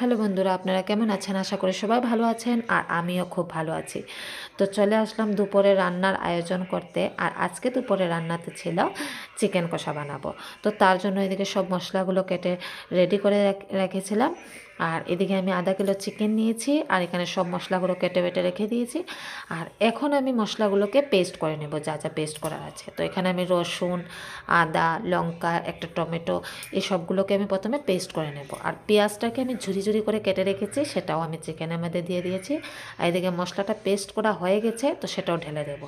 Hello বন্ধুরা, আপনারা কেমন আছেন? আশা করি সবাই ভালো আছেন আর আমিও খুব ভালো আছি। তো চলে আসলাম দুপুরে রান্নার আয়োজন করতে। আর আজকে দুপুরে রান্নাতে ছিল চিকেন কষা বানাবো। তো তার জন্য এদিকে সব মশলাগুলো কেটে রেডি করে রেখেছিলাম। আর এদিকে আমি আধা কিলো চিকেন নিয়েছি আর এখানে সব মশলাগুলো কেটে বেটে রেখে দিয়েছি। আর এখন আমি মশলাগুলোকে পেস্ট করে নেব, যা যা পেস্ট করার আছে। তো এখানে আমি রসুন, আদা, লঙ্কা, একটা টমেটো, এই সবগুলোকে আমি প্রথমে পেস্ট করে নেব। আর পেঁয়াজটাকে আমি ঝুরি ঝুরি করে কেটে রেখেছি, সেটাও আমি চিকেনের মধ্যে দিয়ে দিয়েছি। আর এদিকে মশলাটা পেস্ট করা হয়ে গেছে, তো সেটাও ঢেলে দেব।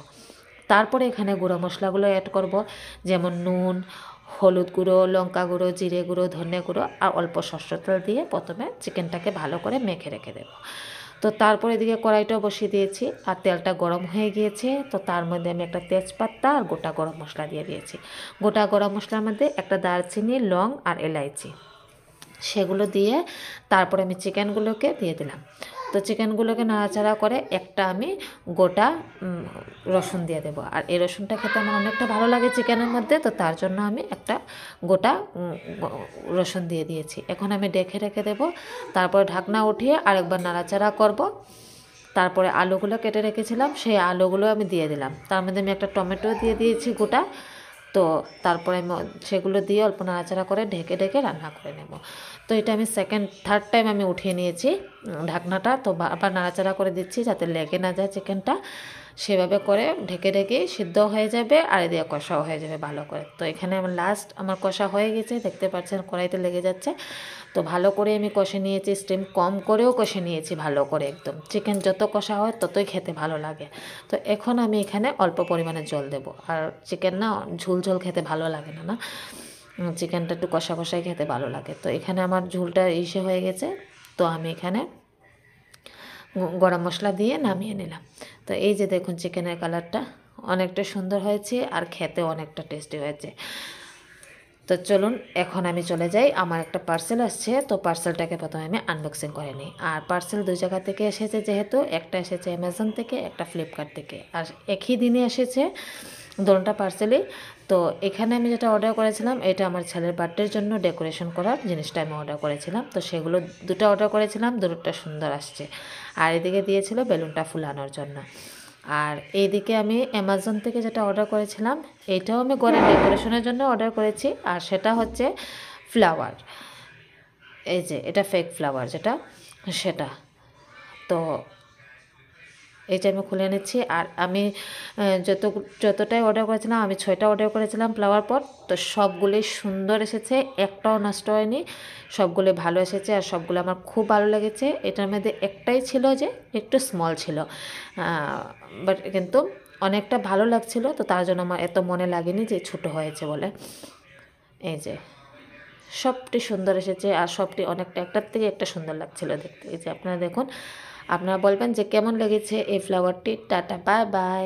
তারপরে এখানে গুঁড়ো মশলাগুলো অ্যাড করব, যেমন নুন, হলুদ গুঁড়ো, লঙ্কা গুঁড়ো, জিরে গুঁড়ো, ধনে গুঁড়ো আর অল্প সরষের তেল দিয়ে প্রথমে চিকেনটাকে ভালো করে মেখে রেখে দেবো। তো তারপরে এদিকে কড়াইটাও বসিয়ে দিয়েছি আর তেলটা গরম হয়ে গিয়েছে। তো তার মধ্যে আমি একটা তেজপাতা আর গোটা গরম মশলা দিয়ে দিয়েছি। গোটা গরম মশলার মধ্যে একটা দারচিনি, লং আর এলাইচি, সেগুলো দিয়ে তারপরে আমি চিকেনগুলোকে দিয়ে দিলাম। তো চিকেনগুলোকে নাড়াচাড়া করে একটা আমি গোটা রসুন দিয়ে দেবো। আর এই রসুনটা খেতে আমার অনেকটা ভালো লাগে চিকেনের মধ্যে, তো তার জন্য আমি একটা গোটা রসুন দিয়ে দিয়েছি। এখন আমি ঢেকে রেখে দেবো। তারপরে ঢাকনা উঠিয়ে আরেকবার নাড়াচাড়া করব। তারপরে আলুগুলো কেটে রেখেছিলাম, সেই আলুগুলো আমি দিয়ে দিলাম। তার মধ্যে আমি একটা টমেটো দিয়ে দিয়েছি গোটা। তো তারপরে আমি সেগুলো দিয়ে অল্প নাড়াচাড়া করে ঢেকে ঢেকে রান্না করে নেব। তো এটা আমি থার্ড টাইম আমি উঠিয়ে নিয়েছি ঢাকনাটা। তো আবার নাড়াচাড়া করে দিচ্ছি যাতে লেগে না যায় চিকেনটা। সেভাবে করে ঢেকে ঢেকে সিদ্ধ হয়ে যাবে আর এদিকে কষাও হয়ে যাবে ভালো করে। তো এখানে আমার কষা হয়ে গেছে, দেখতে পাচ্ছেন কড়াইতে লেগে যাচ্ছে। তো ভালো করে আমি কষে নিয়েছি, স্টিম কম করেও কষে নিয়েছি ভালো করে একদম। চিকেন যত কষা হয় ততই খেতে ভালো লাগে। তো এখন আমি এখানে অল্প পরিমাণে জল দেব। আর চিকেন না ঝোল ঝোল খেতে ভালো লাগে না, না চিকেনটা একটু কষা কষাই খেতে ভালো লাগে। তো এখানে আমার ঝোলটা ইসে হয়ে গেছে। তো আমি এখানে গরম মশলা দিয়ে নামিয়ে নিলাম। তো এই যে দেখুন চিকেনের কালারটা অনেকটা সুন্দর হয়েছে আর খেতেও অনেকটা টেস্টি হয়েছে। তো চলুন এখন আমি চলে যাই, আমার একটা পার্সেল আসছে। তো পার্সেলটাকে প্রথমে আমি আনবক্সিং করে নিই। আর পার্সেল দুই জায়গা থেকে এসেছে, যেহেতু একটা এসেছে অ্যামাজন থেকে, একটা ফ্লিপকার্ট থেকে, আর একই দিনে এসেছে দুটোটা পার্সেলই। তো এখানে আমি যেটা অর্ডার করেছিলাম, এটা আমার ছেলের বার্থডের জন্য ডেকোরেশন করার জিনিসটা আমি অর্ডার করেছিলাম। তো সেগুলো দুটো অর্ডার করেছিলাম, দুটোটা সুন্দর আসছে। আর এদিকে দিয়েছিল বেলুনটা ফুলানোর জন্য। আর এইদিকে আমি অ্যামাজন থেকে যেটা অর্ডার করেছিলাম, এটাও আমি ঘরের ডেকোরেশনের জন্য অর্ডার করেছি। আর সেটা হচ্ছে ফ্লাওয়ার, এই যে এটা ফেক ফ্লাওয়ার যেটা, সেটা। তো এইটা আমি খুলে নিচ্ছি। আর আমি যতটাই অর্ডার করেছিলাম, আমি 6টা অর্ডার করেছিলাম ফ্লাওয়ার পট। তো সবগুলোই সুন্দর এসেছে, একটাও নষ্ট হয়নি, সবগুলো ভালো এসেছে আর সবগুলো আমার খুব ভালো লেগেছে। এটার মধ্যে একটাই ছিল যে একটু স্মল ছিল, বাট কিন্তু অনেকটা ভালো লাগছিল। তো তার জন্য আমার এত মনে লাগেনি যে ছোট হয়েছে বলে। এই যে সবটি সুন্দর এসেছে আর সবটি অনেকটা একটার থেকে একটা সুন্দর লাগছিল দেখতে। এই যে আপনারা দেখুন, আপনারা বলবেন যে কেমন লেগেছে এই ফ্লাওয়ারটি। Tata, bye bye.